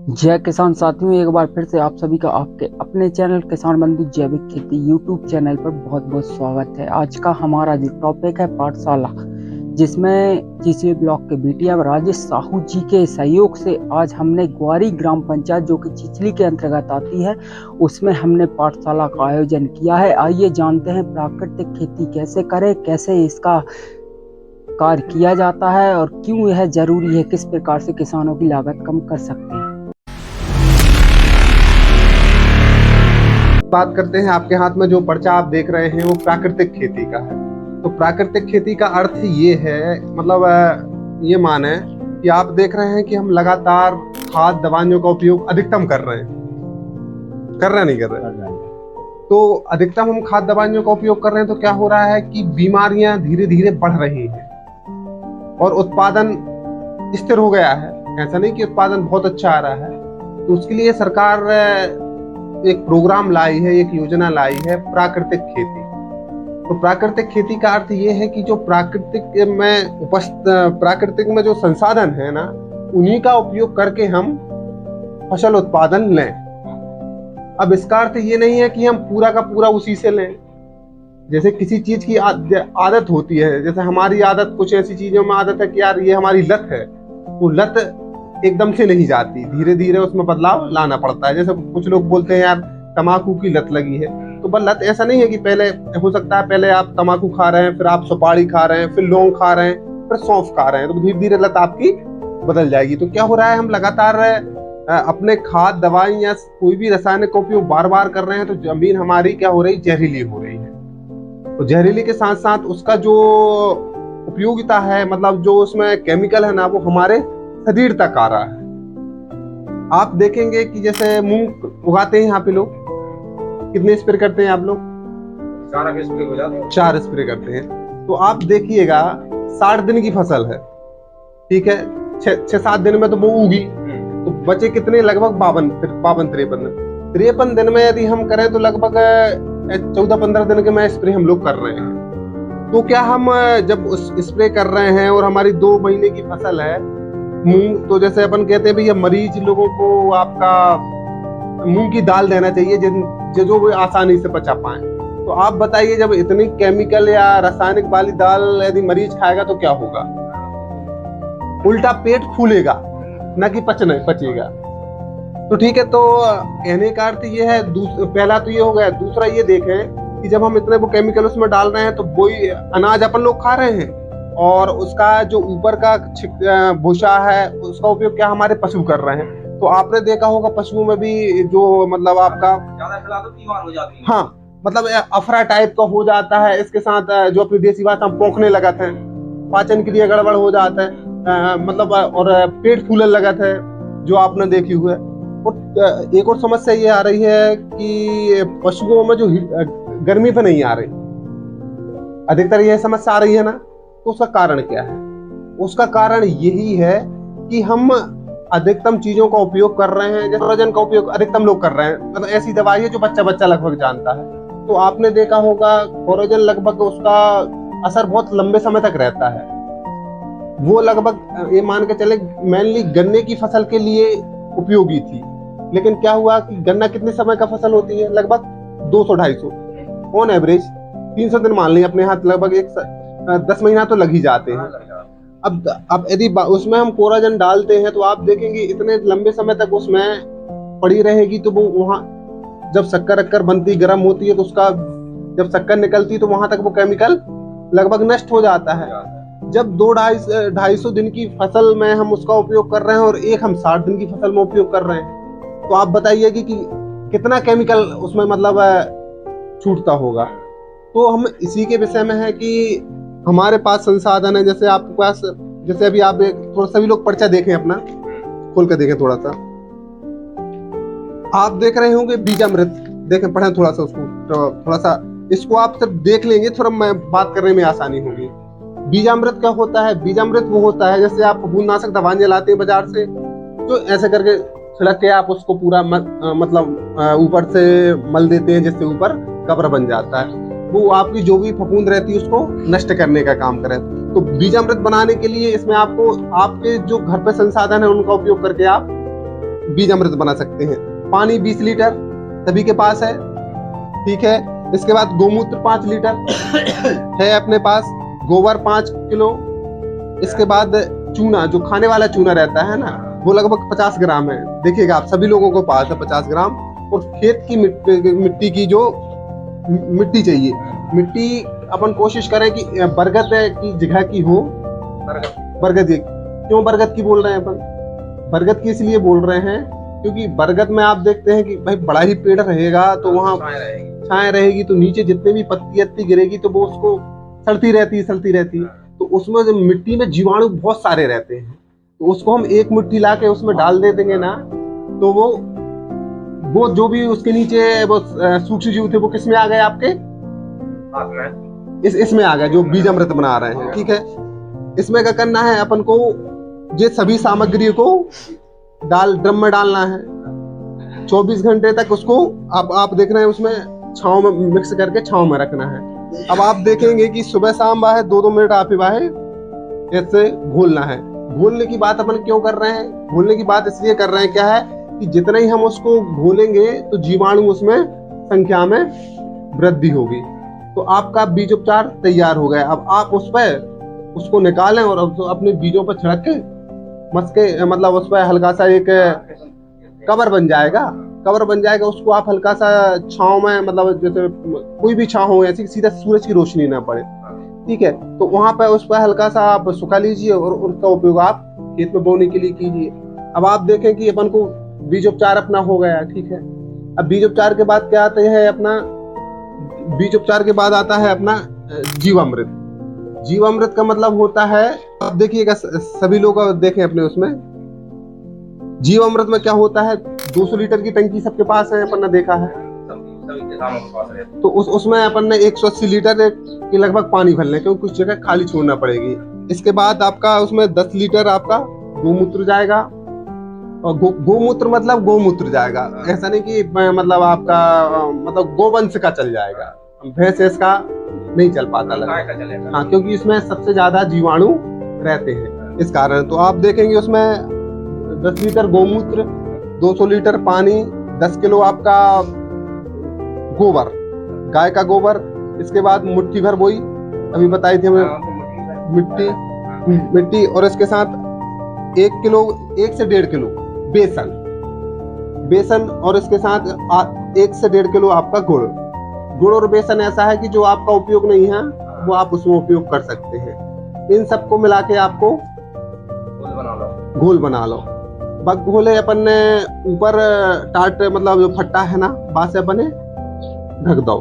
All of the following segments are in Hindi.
जय किसान साथियों, एक बार फिर से आप सभी का आपके अपने चैनल किसान बंधु जैविक खेती यूट्यूब चैनल पर बहुत बहुत स्वागत है। आज का हमारा जो टॉपिक है पाठशाला, जिसमें चिचली ब्लॉक के बीटिया राजेश साहू जी के सहयोग से आज हमने ग्वारी ग्राम पंचायत जो कि चिचली के अंतर्गत आती है, उसमें हमने पाठशाला का आयोजन किया है। आइए जानते हैं प्राकृतिक खेती कैसे करें, कैसे इसका कार्य किया जाता है और क्यों यह जरूरी है, किस प्रकार से किसानों की लागत कम कर सकते हैं। बात करते हैं। आपके हाथ में जो पर्चा आप देख रहे हैं वो प्राकृतिक खेती का है। तो प्राकृतिक खेती का अर्थ ये है, मतलब ये माने कि आप देख रहे हैं कि हम लगातार खाद दवाइयों का उपयोग अधिकतम कर रहे हैं। कर रहे हैं, नहीं कर रहे? तो अधिकतम हम खाद दवाइयों का उपयोग कर रहे हैं तो क्या हो रहा है कि बीमारियां धीरे धीरे बढ़ रही हैं और उत्पादन स्थिर हो गया है। ऐसा नहीं कि उत्पादन बहुत अच्छा आ रहा है। तो उसके लिए सरकार एक प्रोग्राम लाई है, एक योजना लाई है, प्राकृतिक खेती। तो प्राकृतिक खेती का अर्थ ये है कि जो प्राकृतिक में जो संसाधन है ना, उन्हीं का उपयोग करके हम फसल उत्पादन लें। अब इसका अर्थ ये नहीं है कि हम पूरा का पूरा उसी से लें। जैसे किसी चीज की आदत होती है, जैसे हमारी आदत, कुछ ऐसी चीजों में आदत है कि यार ये हमारी लत है, वो लत एकदम से नहीं जाती, धीरे धीरे उसमें बदलाव लाना पड़ता है। जैसे कुछ लोग बोलते हैं यार तम्बाकू की लत लगी है, तो बस लत ऐसा नहीं है कि पहले हो सकता है पहले आप तम्बाकू खा रहे हैं, फिर आप सुपारी खा रहे हैं, फिर लौंग खा रहे हैं, फिर सौंफ खा रहे हैं, तो धीरे धीरे लत आपकी बदल जाएगी। तो क्या हो रहा है, हम लगातार अपने खाद दवाई या कोई भी रासायनिक का उपयोग बार बार कर रहे हैं, तो जमीन हमारी क्या हो रही, जहरीली हो रही है। तो जहरीली के साथ साथ उसका जो उपयोगिता है, मतलब जो उसमें केमिकल है ना, वो हमारे शरीर तक आ रहा है। आप देखेंगे कि जैसे मूंग उगाते हैं यहाँ पे लोग, कितने स्प्रे करते हैं आप लोग? 4 स्प्रे हो जाते हैं। 4 स्प्रे करते हैं। तो आप देखिएगा 60 दिन की फसल है, ठीक है, 6-7 दिन में तो वो उगी, तो बचे कितने, लगभग 53 दिन में यदि हम करें तो लगभग 14-15 दिन के में स्प्रे हम लोग कर रहे हैं। तो क्या हम जब उस स्प्रे कर रहे हैं और हमारी 2 महीने की फसल है मूंग, तो जैसे अपन कहते हैं भैया मरीज लोगों को आपका मूंग की दाल देना चाहिए जो वो आसानी से पचा पाए। तो आप बताइए, जब इतनी केमिकल या रासायनिक वाली दाल यदि मरीज खाएगा तो क्या होगा? उल्टा पेट फूलेगा, ना कि पचेगा। तो ठीक है, तो कहने का अर्थ ये है, पहला तो ये हो गया। दूसरा ये देखें कि जब हम इतने वो केमिकल उसमें डाल रहे हैं, तो वही अनाज अपन लोग खा रहे हैं और उसका जो ऊपर का भूसा है, उसका उपयोग क्या हमारे पशु कर रहे हैं। तो आपने देखा होगा पशुओं में भी जो मतलब आपका ज्यादा खिला दो बीमार हो जाती है। हाँ, मतलब अफरा टाइप का हो जाता है। इसके साथ जो अपनी देसी भाषा में पोंखने लगत है, पाचन क्रिया गड़बड़ हो जाता है, मतलब और पेट फूलने लगत है, जो आपने देखी हुई है। और एक और समस्या ये आ रही है कि पशुओं में जो गर्मी पे नहीं आ रही, अधिकतर यह समस्या आ रही है ना। तो उसका कारण क्या है? उसका कारण यही है कि हम अधिकतम चीजों का उपयोग कर रहे हैं। जैसे कोरोजन का उपयोग अधिकतम लोग कर रहे हैं, मतलब ऐसी दवाई है जो बच्चा बच्चा लगभग जानता है। तो आपने देखा होगा कोरोजन लगभग उसका असर बहुत लंबे समय तक रहता है। वो लगभग ये मान के चले मेनली गन्ने की फसल के लिए उपयोगी थी। लेकिन क्या हुआ कि गन्ना कितने समय का फसल होती है, लगभग 200-250 ऑन एवरेज 300 दिन मान लें अपने हाथ, लगभग 10 महीना तो लग ही जाते हैं। अब यदि उसमें हम कोराजन डालते हैं तो आप देखेंगे इतने लंबे समय तक उसमें पड़ी रहेगी, तो वो वहां जब शक्कर बनती, गर्म होती है, तो उसका जब शक्कर निकलती है तो वहां तक वो केमिकल लगभग नष्ट हो जाता है। जब 200-250 दिन की फसल में हम उसका उपयोग कर रहे हैं और एक हम 60 दिन की फसल में उपयोग कर रहे हैं, तो आप बताइए कि कितना केमिकल उसमें मतलब छूटता होगा। तो हम इसी के विषय में है कि हमारे पास संसाधन है। जैसे आपके पास, जैसे अभी आप थोड़ा सभी लोग पर्चा देखें, अपना खोल कर देखें थोड़ा सा। आप देख रहे होंगे बीजामृत, देखें, पढ़ें थोड़ा सा उसको, तो थोड़ा सा इसको आप सिर्फ देख लेंगे, थोड़ा मैं बात करने में आसानी होगी। बीजामृत क्या होता है? बीजामृत वो होता है जैसे आप फफूंदनाशक दवाइयां लाते हैं बाजार से, तो ऐसे करके छिड़क के आप उसको पूरा मतलब ऊपर से मल देते हैं, जिससे ऊपर कवर बन जाता है। वो आपकी जो भी फफूंद रहती है उसको नष्ट करने का काम करे। तो बीजामृत बनाने के लिए इसमें आपको आपके जो घर पे संसाधन है उनका उपयोग करके आप बीज अमृत बना सकते हैं। पानी 20 लीटर सभी के पास है, ठीक है। इसके बाद गोमूत्र 5 लीटर है अपने पास, गोबर 5 किलो। इसके बाद चूना, जो खाने वाला चूना रहता है ना, वो लगभग 50 ग्राम है। देखिएगा आप सभी लोगों को पास है 50 ग्राम। और खेत की मिट्टी की जो मिट्टी चाहिए, मिट्टी अपन कोशिश करें कि बरगद की जगह की हो। बरगद की, क्यों बरगद की बोल रहे हैं अपन? बरगद की इसलिए बोल रहे हैं क्योंकि बरगद में आप देखते हैं कि भाई बड़ा ही पेड़ रहेगा तो वहाँ छाया रहेगी, तो नीचे जितने भी पत्ती गिरेगी तो वो उसको सड़ती रहती है। तो उसमें जो मिट्टी में जीवाणु बहुत सारे रहते हैं, तो उसको हम एक मुट्ठी ला के उसमें डाल दे देंगे ना, तो वो जो भी उसके नीचे वो सूक्ष्म जीव थे वो किस में आ गए आपके? इसमें आ गए, जो बीज अमृत बना रहे हैं, ठीक है। इसमें क्या करना है अपन को? ये सभी सामग्री को ड्रम में डालना है। 24 घंटे तक उसको आप देख रहे हैं उसमें छांव में मिक्स करके छांव में रखना है। अब आप देखेंगे कि सुबह शाम बाहे 2-2 मिनट आप बाहे ऐसे घोलना है। घोलने की बात अपन क्यों कर रहे हैं? घोलने की बात इसलिए कर रहे हैं, क्या है कि जितना ही हम उसको घोलेंगे तो जीवाणु उसमें संख्या में वृद्धि होगी। तो आपका बीज उपचार तैयार हो गया। अब आप उस पर उसको निकालें और अपने बीजों पर छिड़क के मस्के, मतलब उस पर हल्का सा एक कवर बन जाएगा। उसको आप हल्का सा छांव में, मतलब जैसे कोई भी छांव हो, ऐसी सीधा सूरज की रोशनी ना पड़े, ठीक है, तो वहां पर उस पर हल्का सा आप सुखा लीजिए और उसका उपयोग आप खेत में बोने के लिए कीजिए। अब आप देखें कि अपन को बीज उपचार अपना हो गया, ठीक है। अब बीज उपचार के बाद क्या आता है अपना? बीज उपचार के बाद आता है अपना जीवामृत। जीवामृत का मतलब होता है, अब देखिएगा सभी लोग देखें अपने उसमें, जीवामृत में क्या होता है? 200 लीटर की टंकी सबके पास है, अपन ने देखा है। तो उसमें अपन ने 180 लीटर के लगभग पानी भरना है, क्योंकि कुछ जगह खाली छोड़ना पड़ेगी। इसके बाद आपका उसमें 10 लीटर आपका गोमूत्र जाएगा। और गोमूत्र मतलब गोमूत्र जाएगा, ऐसा नहीं कि मतलब आपका मतलब गोवंश का चल जाएगा, भैंस का नहीं चल पाता लगता। हाँ, क्योंकि इसमें सबसे ज्यादा जीवाणु रहते हैं, इस कारण। तो आप देखेंगे उसमें 10 लीटर गोमूत्र, 200 लीटर पानी, 10 किलो आपका गोबर, गाय का गोबर। इसके बाद मुट्ठी भर वही अभी बताई थी हमें मिट्टी, और इसके साथ 1 किलो 1 से 1.5 किलो बेसन, और इसके साथ 1 से 1.5 किलो आपका गुड़ और बेसन ऐसा है कि जो आपका उपयोग नहीं है वो आप उसमें उपयोग कर सकते हैं। इन सबको मिला के आपको घोल बना लो। बग घोले अपन ने ऊपर टाट, मतलब जो फट्टा है ना, बासे अपने ढक दो।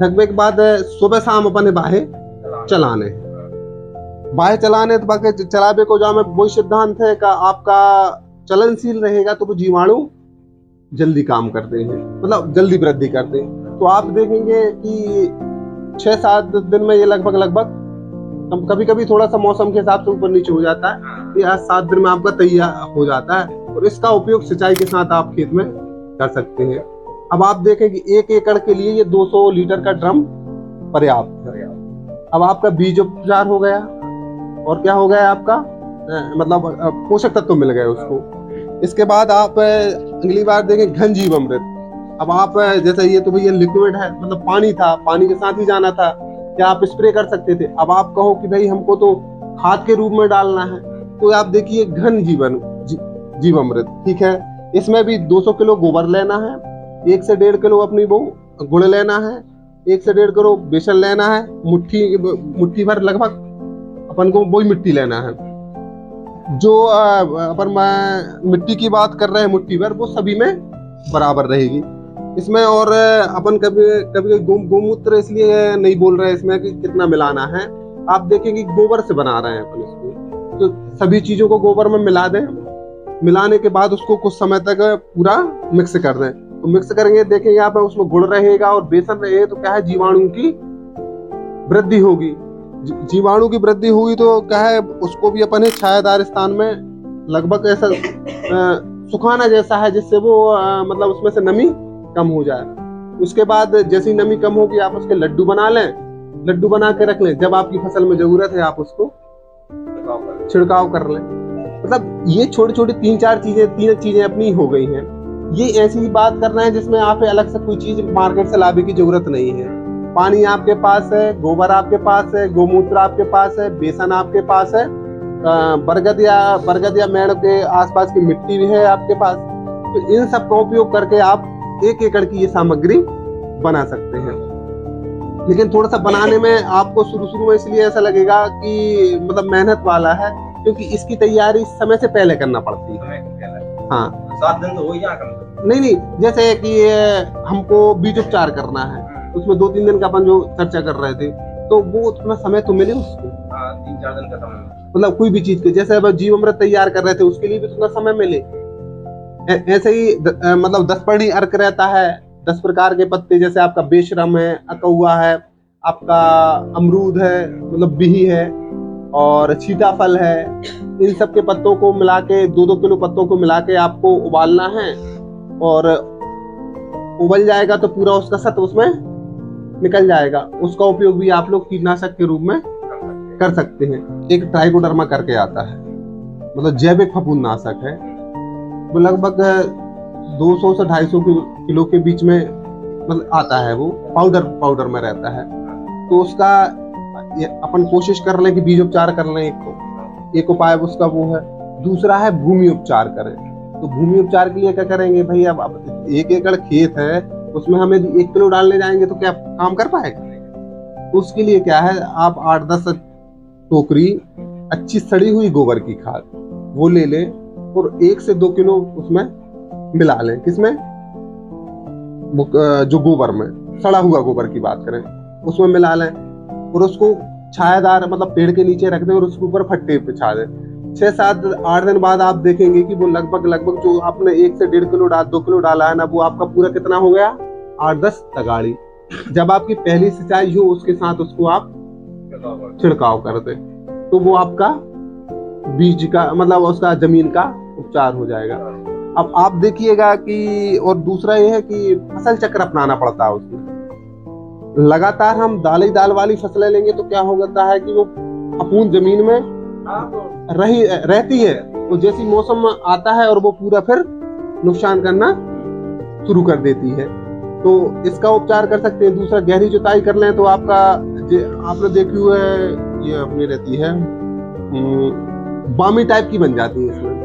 ढकने के बाद सुबह शाम अपने बाहे चलाने, तो बाकी चलावे को जो में वही सिद्धांत है का आपका चलनशील रहेगा तो वो जीवाणु जल्दी काम करते हैं, मतलब जल्दी वृद्धि करते हैं। तो आप देखेंगे कि 6-7 दिन में ये लगभग कभी कभी थोड़ा सा मौसम के हिसाब से ऊपर नीचे हो जाता है, ये 7 दिन में आपका तैयार हो जाता है। और इसका उपयोग सिंचाई के साथ आप खेत में कर सकते हैं। अब आप देखें कि 1 एकड़ के लिए ये 200 लीटर का ड्रम पर्याप्त है। अब आपका बीज उपचार हो गया, और क्या हो गया आपका, मतलब पोषक तत्व मिल गए उसको। इसके बाद आप अगली बार देखें घन जीवामृत। अब आप जैसे ये तो भैया लिक्विड है, मतलब पानी था, पानी के साथ ही जाना था, क्या आप स्प्रे कर सकते थे? अब आप कहो कि भाई हमको तो खाद के रूप में डालना है, तो आप देखिए घन जीवामृत, ठीक है। इसमें भी 200 किलो गोबर लेना है, 1 से 1.5 किलो अपनी वो गुड़ लेना है, 1 से 1.5 किलो बेसन लेना है, मुट्ठी भर लगभग अपन को वही मिट्टी लेना है। जो अपन मिट्टी की बात कर रहे हैं मुट्ठी भर, वो सभी में बराबर रहेगी इसमें। और अपन कभी गोमूत्र इसलिए नहीं बोल रहे हैं इसमें कि कितना मिलाना है। आप देखेंगे गोबर से बना रहे हैं अपन इसको, तो सभी चीजों को गोबर में मिला दें। मिलाने के बाद उसको कुछ समय तक पूरा मिक्स कर दें। तो मिक्स करेंगे, देखेंगे आप उसमें गुड़ रहेगा और बेसन रहेगा, तो क्या है, जीवाणु की वृद्धि होगी। जीवाणु की वृद्धि हुई तो क्या है, उसको भी अपन छायादार स्थान में लगभग ऐसा सुखाना जैसा है, जिससे वो मतलब उसमें से नमी कम हो जाए। उसके बाद जैसी नमी कम होगी आप उसके लड्डू बना लें, लड्डू बना के रख लें। जब आपकी फसल में जरूरत है आप उसको छिड़काव कर लें। मतलब ये छोटी छोटी तीन चीजें अपनी हो गई हैं। ये ऐसी ही बात करना है जिसमें आप अलग से कोई चीज मार्केट से लाने की जरूरत नहीं है। पानी आपके पास है, गोबर आपके पास है, गोमूत्र आपके पास है, बेसन आपके पास है, बरगद या मेड़ के आसपास की मिट्टी भी है आपके पास। तो इन सब का उपयोग करके आप 1 एकड़ की ये सामग्री बना सकते हैं। लेकिन थोड़ा सा बनाने में आपको शुरू में इसलिए ऐसा लगेगा कि मतलब मेहनत वाला है, क्योंकि इसकी तैयारी समय से पहले करना पड़ती है। हाँ, 7 दिन तो हो ही जाए कम से कम। नहीं, जैसे कि हमको बीज उपचार करना है, उसमें 2-3 दिन का अपन जो चर्चा कर रहे थे, तो वो उतना समय तो मिले उसको। 3-4 दिन का समय। मतलब कोई भी चीज के, जैसे अब जीवामृत तैयार कर रहे थे, उसके लिए भी उतना समय मिले। ऐसे ही मतलब 10 पर्णी अर्क रहता है, 10 प्रकार के पत्ते, जैसे आपका बेशरम है, अकौआ है, आपका अमरूद है, मतलब बिही है, और सीताफल है। इन सब के पत्तों को मिला के 2-2 किलो पत्तों को मिला के आपको उबालना है, और उबल जाएगा तो पूरा उसका सत्व उसमें निकल जाएगा। उसका उपयोग भी आप लोग कीटनाशक के रूप में कर सकते हैं। एक ट्राइकोडर्मा करके आता है, मतलब जैविक फफूंदनाशक है। वो लगभग 200 से 250 किलो के बीच में मतलब आता है, वो पाउडर में रहता है। तो उसका अपन कोशिश कर लें कि बीज उपचार कर लें। एक उपाय उसका वो है। दूसरा है भूमि उपचार करें। तो भूमि उपचार के लिए क्या करेंगे भाई, अब 1 एकड़ खेत है, उसमें हमें 1 किलो डालने जाएंगे तो क्या काम कर पाएगा? तो उसके लिए क्या है, आप 8-10 टोकरी अच्छी सड़ी हुई गोबर की खाद वो ले लें, और 1 से 2 किलो उसमें मिला लें। किसमें? जो गोबर में, सड़ा हुआ गोबर की बात करें, उसमें मिला लें, और उसको छायादार मतलब पेड़ के नीचे रख दें, और उसके ऊपर फट्टे बिछा दें। 6-7-8 दिन बाद आप देखेंगे कि वो लगभग जो आपने 1 से 1.5 किलो 2 किलो डाला है ना, वो आपका पूरा कितना हो गया? 8-10 तगाड़ी। जब आपकी पहली सिंचाई हो, उसके साथ उसको आप छिड़काव कर दें, तो वो आपका बीज का मतलब उसका जमीन का उपचार हो जाएगा। अब आप देखिएगा कि, और दूसरा ये है कि फसल चक्र अपनाना पड़ता है उसमें। लगातार हम दाल वाली फसलें लेंगे तो क्या होता है कि वो फफूंद जमीन में रहती है, तो जैसी मौसम आता है और वो पूरा फिर नुकसान करना शुरू कर देती है। तो इसका उपचार कर सकते हैं। दूसरा, गहरी जुताई कर लें तो आपका आपने देखी हुआ है, ये अपनी रहती है बामी टाइप की बन जाती है। इसमें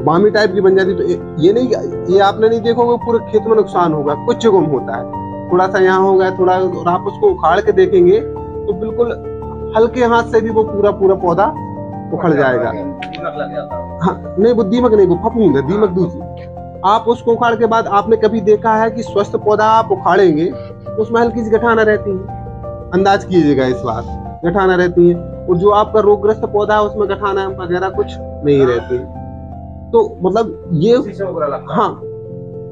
बामी टाइप की बन जाती है, तो ये नहीं, ये आपने नहीं देखोगे पूरे खेत में नुकसान होगा, कुछ जगह होता है, थोड़ा सा यहाँ होगा थोड़ा, और आप उसको उखाड़ के देखेंगे तो बिल्कुल हल्के हाथ से भी वो पूरा पौधा उखड़ जाएगा। हाँ, नहीं, वो दीमक नहीं, वो फफूंद है, दीमक दूसरी। आप उसको उखाड़ के बाद आपने कभी देखा है कि स्वस्थ पौधा आप उखाड़ेंगे तो उसमें हल्की सी गठाना रहती है? अंदाज कीजिएगा इस बात, गठाना रहती है। और जो आपका रोगग्रस्त पौधा है उसमें गठाना वगैरह कुछ नहीं रहती। तो मतलब ये, हाँ,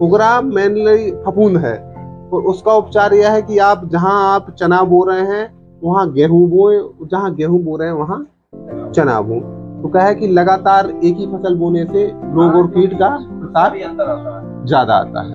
उगरा मेनली फफूंद है। और उसका उपचार यह है कि आप जहां आप चना बो रहे हैं वहां गेहूं बोए, जहां गेहूं बो रहे हैं वहां चना बो। तो क्या है कि लगातार एक ही फसल बोने से रोग और कीट का प्रसार ज्यादा आता है।